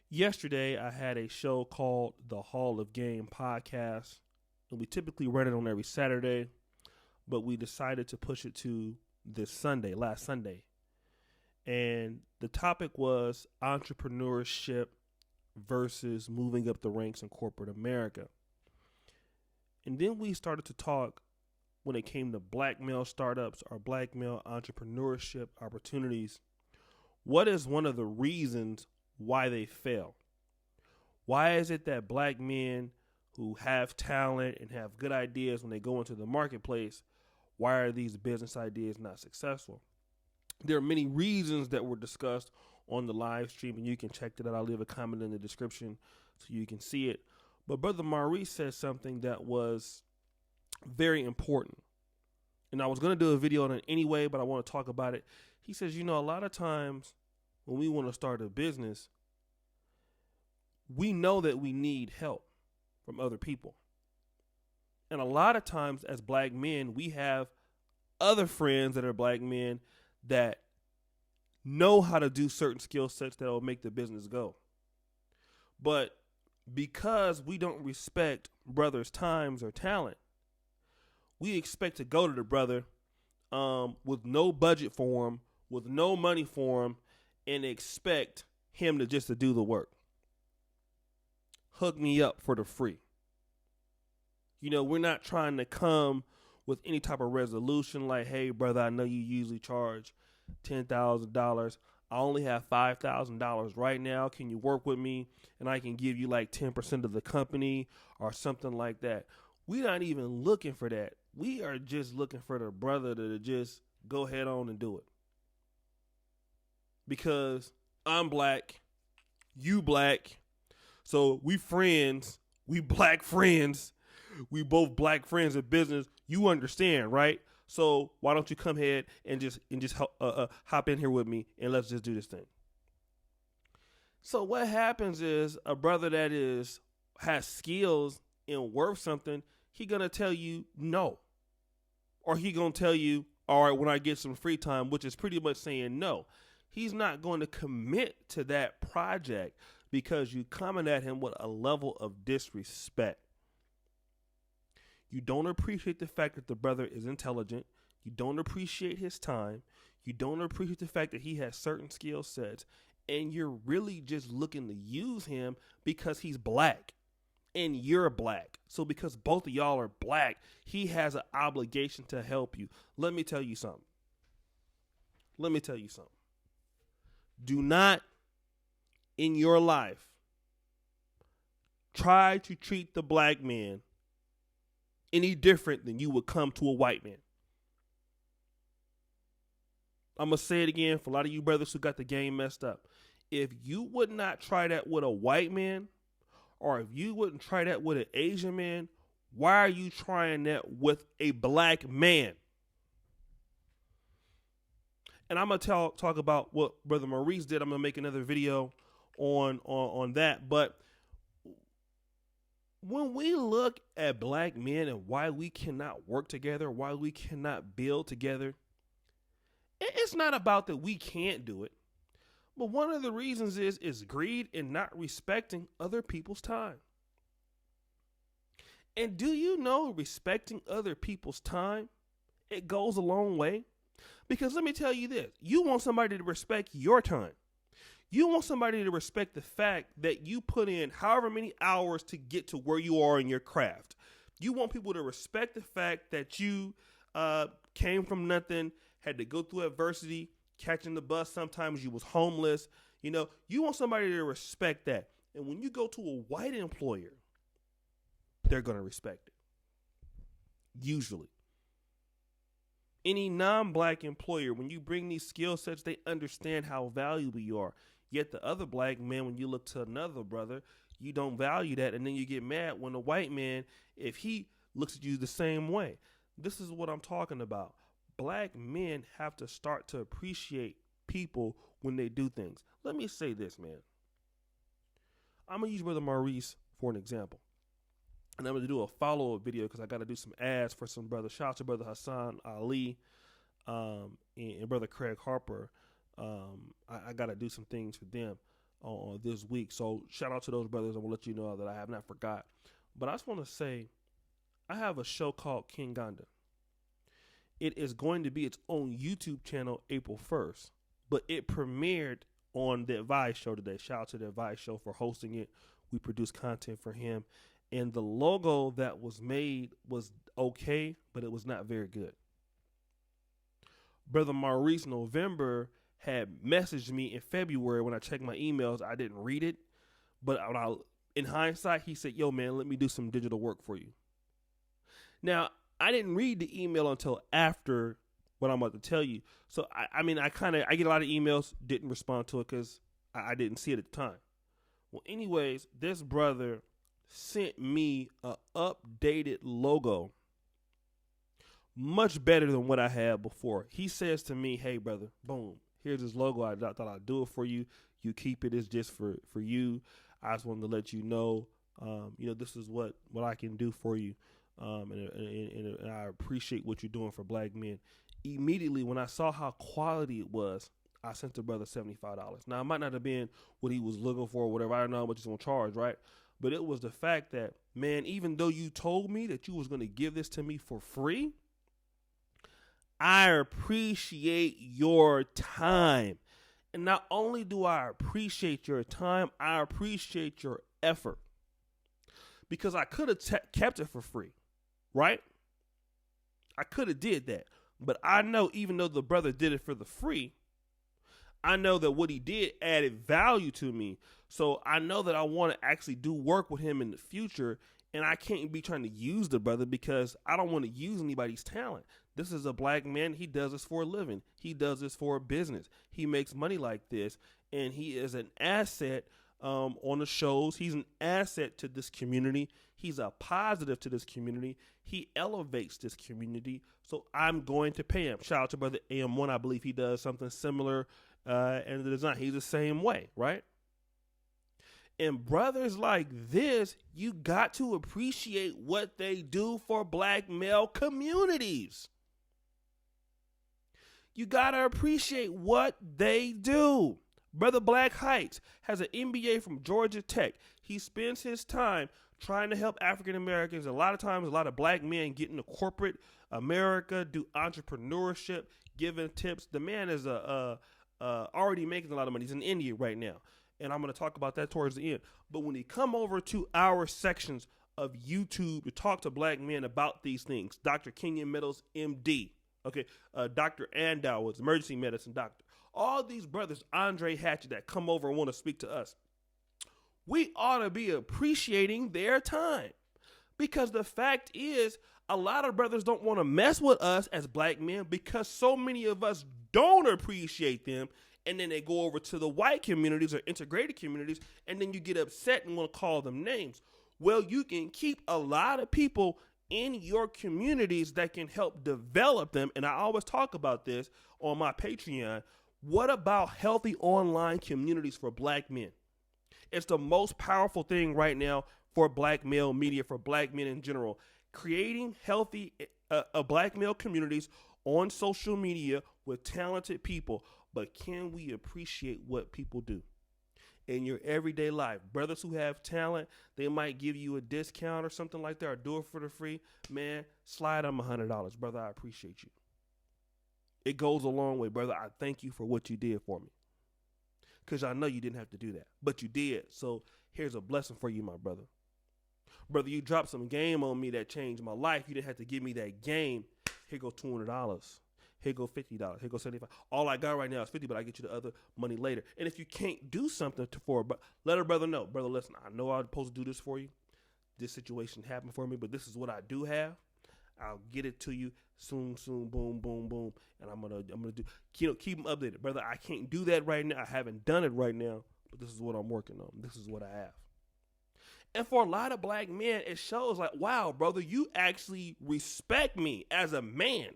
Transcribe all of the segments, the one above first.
Yesterday, I had a show called the Hall of Game podcast, and we typically run it on every Saturday, but we decided to push it to this Sunday, last Sunday. And the topic was entrepreneurship versus moving up the ranks in corporate America. And then we started to talk when it came to black male startups or black male entrepreneurship opportunities. What is one of the reasons why they fail? Why is it that black men who have talent and have good ideas when they go into the marketplace, why are these business ideas not successful? There are many reasons that were discussed on the live stream, and you can check that out. I'll leave a comment in the description so you can see it. But Brother Maurice said something that was very important. And I was going to do a video on it anyway, but I want to talk about it. He says, a lot of times when we want to start a business, we know that we need help from other people. And a lot of times as black men, we have other friends that are black men that know how to do certain skill sets that will make the business go. But because we don't respect brothers' times or talent, we expect to go to the brother with no budget for him, with no money for him, and expect him to do the work. Hook me up for the free. We're not trying to come with any type of resolution like, hey, brother, I know you usually charge $10,000. I only have $5,000 right now. Can you work with me? And I can give you like 10% of the company or something like that. We're not even looking for that. We are just looking for the brother to just go head on and do it. Because I'm black, you black, so we friends, we black friends, we both black friends in business. You understand, right? So why don't you come ahead and just hop in here with me and let's just do this thing. So what happens is a brother that has skills and worth something, he gonna tell you no, or he gonna tell you, all right, when I get some free time, which is pretty much saying no. He's not going to commit to that project because you coming at him with a level of disrespect. You don't appreciate the fact that the brother is intelligent. You don't appreciate his time. You don't appreciate the fact that he has certain skill sets. And you're really just looking to use him because he's black and you're black. So because both of y'all are black, he has an obligation to help you. Let me tell you something. Do not in your life try to treat the black man any different than you would come to a white man. I'm going to say it again for a lot of you brothers who got the game messed up. If you would not try that with a white man, or if you wouldn't try that with an Asian man, why are you trying that with a black man? And I'm going to talk about what Brother Maurice did. I'm going to make another video on that. But when we look at black men and why we cannot work together, why we cannot build together, it's not about that we can't do it. But one of the reasons is greed and not respecting other people's time. And do you know respecting other people's time, it goes a long way? Because let me tell you this, you want somebody to respect your time. You want somebody to respect the fact that you put in however many hours to get to where you are in your craft. You want people to respect the fact that you came from nothing, had to go through adversity, catching the bus. Sometimes you was homeless. You want somebody to respect that. And when you go to a white employer, they're going to respect it. Usually. Any non-black employer, when you bring these skill sets, they understand how valuable you are. Yet the other black man, when you look to another brother, you don't value that. And then you get mad when a white man, if he looks at you the same way. This is what I'm talking about. Black men have to start to appreciate people when they do things. Let me say this, man. I'm going to use Brother Maurice for an example. And I'm going to do a follow-up video because I got to do some ads for some brothers. Shout out to Brother Hassan Ali and Brother Craig Harper. I got to do some things for them. this week. So shout out to those brothers. I will let you know that I have not forgot. But I just want to say, I have a show called King Ganda. It is going to be its own YouTube channel April 1st, but it premiered on the Advice Show today. Shout out to the Advice Show for hosting it. We produced content for him. And the logo that was made was okay, but it was not very good. Brother Maurice November had messaged me in February when I checked my emails. I didn't read it, but in hindsight, he said, yo, man, let me do some digital work for you. Now, I didn't read the email until after what I'm about to tell you. So, I get a lot of emails, didn't respond to it because I didn't see it at the time. Well, anyways, this brother sent me a updated logo, much better than what I had before. He says to me, hey, brother, boom, here's this logo. I thought I'd do it for you. You keep it. It's just for you. I just wanted to let you know, this is what I can do for you. And I appreciate what you're doing for black men. Immediately when I saw how quality it was, I sent the brother $75. Now, it might not have been what he was looking for or whatever. I don't know how much he's going to charge, right? But it was the fact that, man, even though you told me that you was going to give this to me for free, I appreciate your time. And not only do I appreciate your time, I appreciate your effort. Because I could have kept it for free, right? I could have did that. But I know even though the brother did it for the free, I know that what he did added value to me. So I know that I want to actually do work with him in the future. And I can't be trying to use the brother because I don't want to use anybody's talent. This is a black man. He does this for a living. He does this for a business. He makes money like this. And he is an asset on the shows. He's an asset to this community. He's a positive to this community. He elevates this community. So I'm going to pay him. Shout out to Brother AM1. I believe he does something similar in the design. He's the same way, right? And brothers like this, you got to appreciate what they do for black male communities. You got to appreciate what they do. Brother Black Heights has an MBA from Georgia Tech. He spends his time trying to help African Americans. A lot of times, a lot of black men get into corporate America, do entrepreneurship, giving tips. The man is already making a lot of money. He's in India right now. And I'm going to talk about that towards the end. But when he come over to our sections of YouTube to talk to black men about these things, Dr. Kenyon Meadows, MD, Dr. Andow was emergency medicine doctor. All these brothers, Andre Hatchett, that come over and want to speak to us, we ought to be appreciating their time. Because the fact is, a lot of brothers don't want to mess with us as black men because so many of us don't appreciate them. And then they go over to the white communities or integrated communities, and then you get upset and want to call them names. Well, you can keep a lot of people in your communities that can help develop them. And I always talk about this on my Patreon. What about healthy online communities for black men? It's the most powerful thing right now for black male media, for black men in general. Creating healthy black male communities on social media with talented people. But can we appreciate what people do in your everyday life? Brothers who have talent, they might give you a discount or something like that or do it for the free. Man, slide them $100. Brother, I appreciate you. It goes a long way, brother. I thank you for what you did for me. Because I know you didn't have to do that, but you did. So here's a blessing for you, my brother. Brother, you dropped some game on me that changed my life. You didn't have to give me that game. Here go $200. Here go $50. Here go $75. All I got right now is $50, but I get you the other money later. And if you can't do something let a brother know. Brother, listen, I know I'm supposed to do this for you. This situation happened for me, but this is what I do have. I'll get it to you soon, boom, boom, boom. And I'm gonna do, keep them updated. Brother, I can't do that right now. I haven't done it right now, but this is what I'm working on. This is what I have. And for a lot of black men, it shows like, wow, brother, you actually respect me as a man.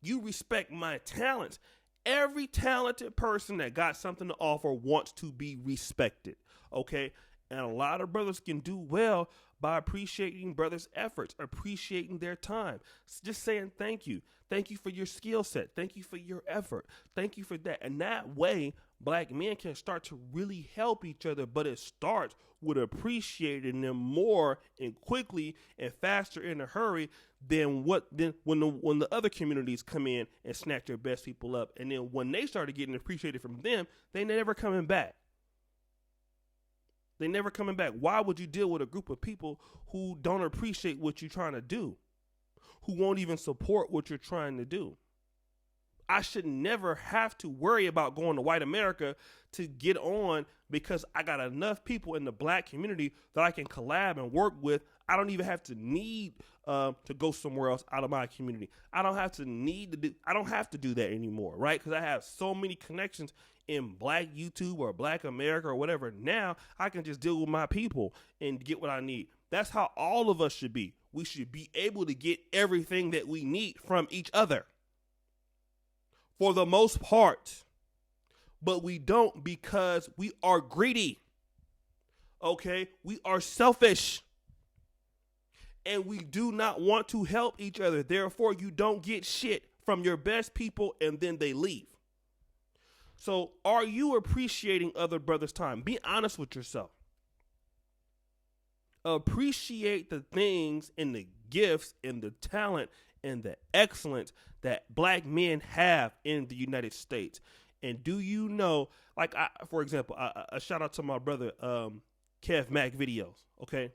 You respect my talents. Every talented person that got something to offer wants to be respected, okay? And a lot of brothers can do well by appreciating brothers' efforts, appreciating their time, just saying thank you. Thank you for your skill set. Thank you for your effort. Thank you for that. And that way, black men can start to really help each other, but it starts with appreciating them more and quickly and faster in a hurry than when the other communities come in and snatch their best people up. And then when they started getting appreciated from them, they never coming back. They never coming back. Why would you deal with a group of people who don't appreciate what you're trying to do, who won't even support what you're trying to do? I should never have to worry about going to white America to get on because I got enough people in the black community that I can collab and work with. I don't even have to need to go somewhere else out of my community. I don't have to do that anymore, right? Because I have so many connections in black YouTube or black America or whatever. Now I can just deal with my people and get what I need. That's how all of us should be. We should be able to get everything that we need from each other, for the most part. But we don't, because we are greedy. Okay? We are selfish. And we do not want to help each other. Therefore, you don't get shit from your best people and then they leave. So are you appreciating other brothers' time? Be honest with yourself. Appreciate the things and the gifts and the talent and the excellence that black men have in the United States. And do you know, like, for example, a shout out to my brother, Kev Mac Videos. Okay.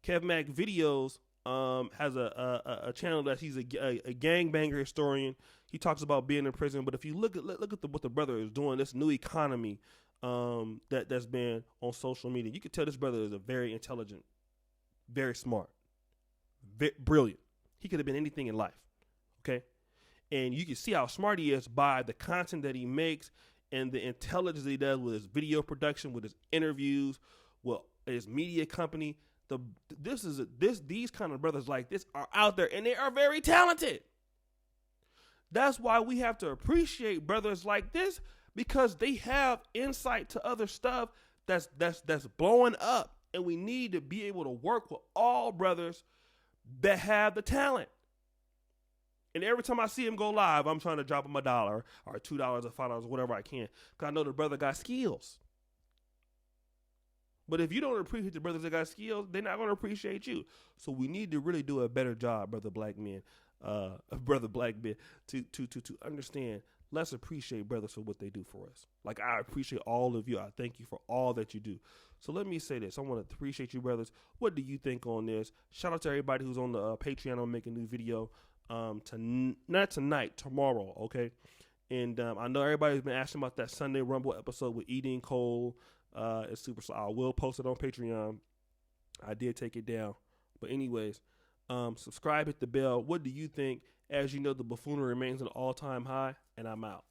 Kev Mac Videos has a channel that he's a gangbanger historian. He talks about being in prison. But if you look at what the brother is doing, this new economy that's been on social media, you can tell this brother is a very intelligent, very smart, brilliant. He could have been anything in life, okay? And you can see how smart he is by the content that he makes and the intelligence that he does with his video production, with his interviews, with his media company. These kind of brothers like this are out there, and they are very talented. That's why we have to appreciate brothers like this, because they have insight to other stuff that's blowing up, and we need to be able to work with all brothers that have the talent. And every time I see him go live, I'm trying to drop him $1 or $2 or $5, whatever I can, because I know the brother got skills. But if you don't appreciate the brothers that got skills, they're not going to appreciate you. So we need to really do a better job, brother black men, to understand. Let's appreciate brothers for what they do for us. Like, I appreciate all of you. I thank you for all that you do. So let me say this. I want to appreciate you, brothers. What do you think on this? Shout out to everybody who's on the Patreon. I'm making a new video not tonight, tomorrow, okay? And I know everybody's been asking about that Sunday Rumble episode with Eating Cole. It's super slow. I will post it on Patreon. I did take it down. But anyways, subscribe, hit the bell. What do you think? As you know, the buffoonery remains an all-time high, and I'm out.